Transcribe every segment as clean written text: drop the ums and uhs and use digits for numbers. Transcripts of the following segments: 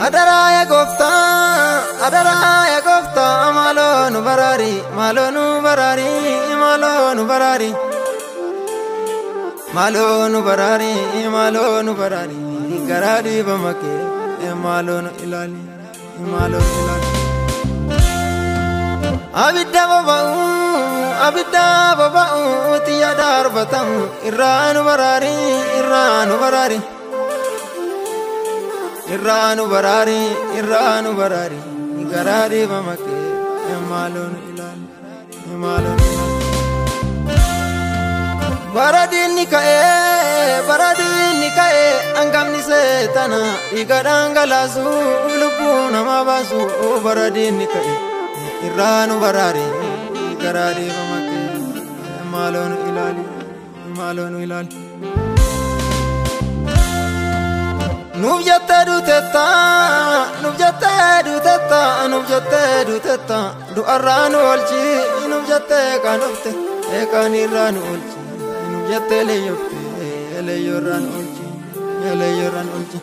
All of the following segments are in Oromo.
Adaraya gofta, adaraya gofta, malonu barari, malonu barari, malonu barari, malonu barari, malonu barari, garadi bamake, malonu ilali, malonu ilali. Abidda babau, tiyadar batam, iranu barari, iranu barari. Irranu barari, garadi bamake, malonu ilali, malonu ilali. Baradini kae, angamni setana, igadangalasu, lupuna mabasu, baradini kae. Irranu barari, garadi bamake, malonu ilali, malonu ilali. Nubjate du teta, du arranu olchi, nubjate kanofte, ekanirranu olchi, nubjate leyorranu olchi, leyorranu olchi.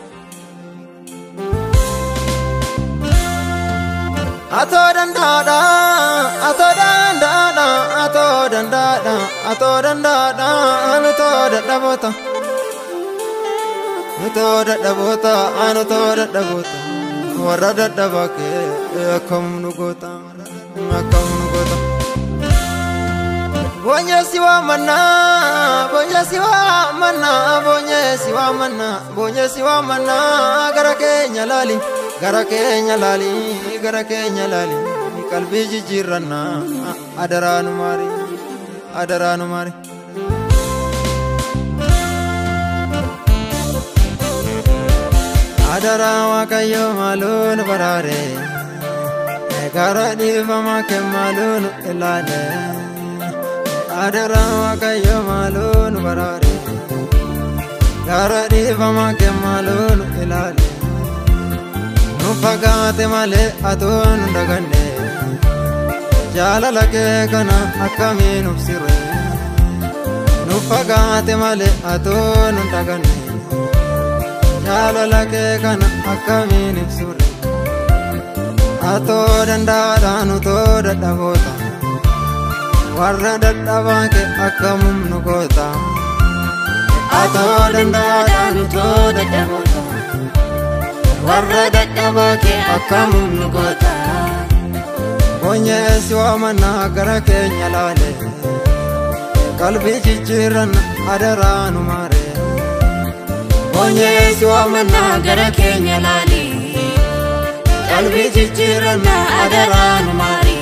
Ato dandada, anu to dadabota. Nutoda dabota, anutoda dabota. Warada dabake, akam nugota. Bonya siwa mana, garake nyalali. Kalbi jijirana, adaranu mari. Adara wakayo malun barare, garadi bamake malun ilale. Adara wakayo malun barare, garadi bamake malun ilale. Nufagate male atun dagande, jala lake kana akamin upsire. Nufagate male atun dagande. Jala lake kana akamin ibsure. Ato dandada nuto dadabota, warra dadabake akamum nugota. Ato dandada nuto dadabota, warra dadabake akamum nugota. Bonye siwa mana garake nyalale, kalbi jijjiran adaranu mare. Bonye siwa mana garake nyalali, kalbi jijjirana adaranu mari.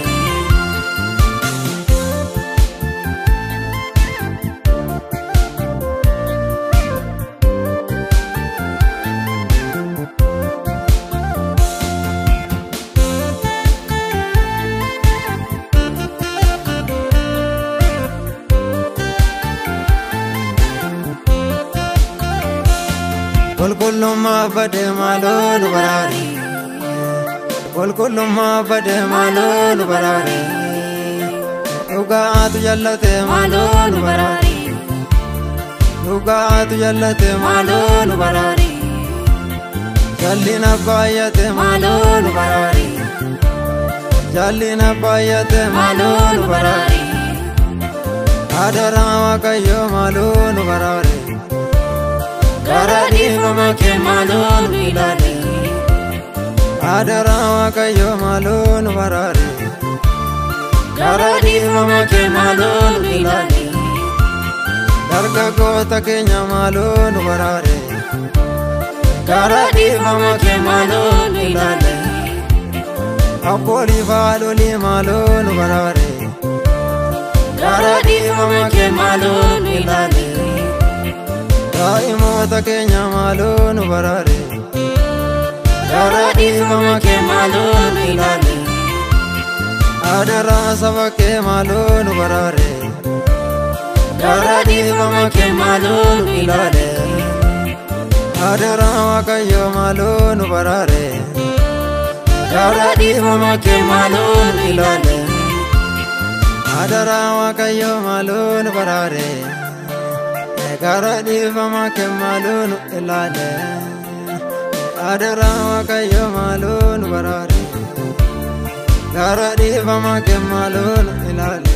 Kulkuluma bade malonu barari, kulkuluma bade malonu barari. Ugatu jallate malonu barari, ugatu jallate malonu barari. Jallina bayate malonu barari, jallina bayate malonu barari. Adara wakayo malonu barari. Garadi bamake malonu ilale. Adara wakayo malonu barare. Garadi bamake malonu ilale. Darga gota kenya malonu barare. Garadi bamake malonu ilale. Apoli valoli malonu barare. Garadi bamake malonu ilale. Daimota kenya malonu barare. Garadi bamake malonu ilale. Adara sabake malonu barare. Garadi bamake malonu ilale. Adara wakayo malonu barare. Garadi bamake malonu ilale. Adara wakayo malonu barare. Garadi bamake malonu ilale. adara waaqayyo maaloo nu baraare gara dhiifama kee maaloo nu ilaale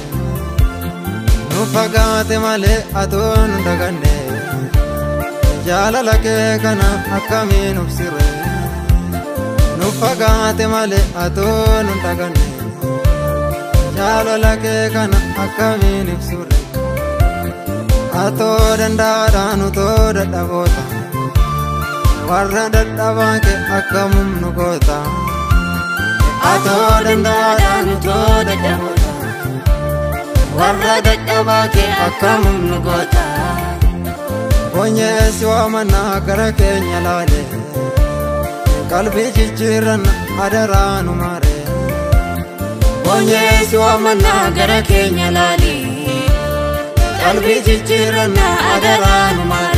nu fagaate malee atoo nu daganne jaalala kee kana akkamiin ibsire nu fagaate malee atoo nu daganne jaalala kee kana akkamiin ibsire atoo dandaadhaan utoo dadhaboota warra dadhabaa kee akkamum nu goota atoo dandaadhaan utoo dadhaboota warra dadhabaa kee akkamum nu goota bonyeessi waamannaa gara keenya laale qalbii jijjiirran adaraa nu maare bonyeessi waamannaa gara keenya laale qalbii jijjiirran adaraa nu maare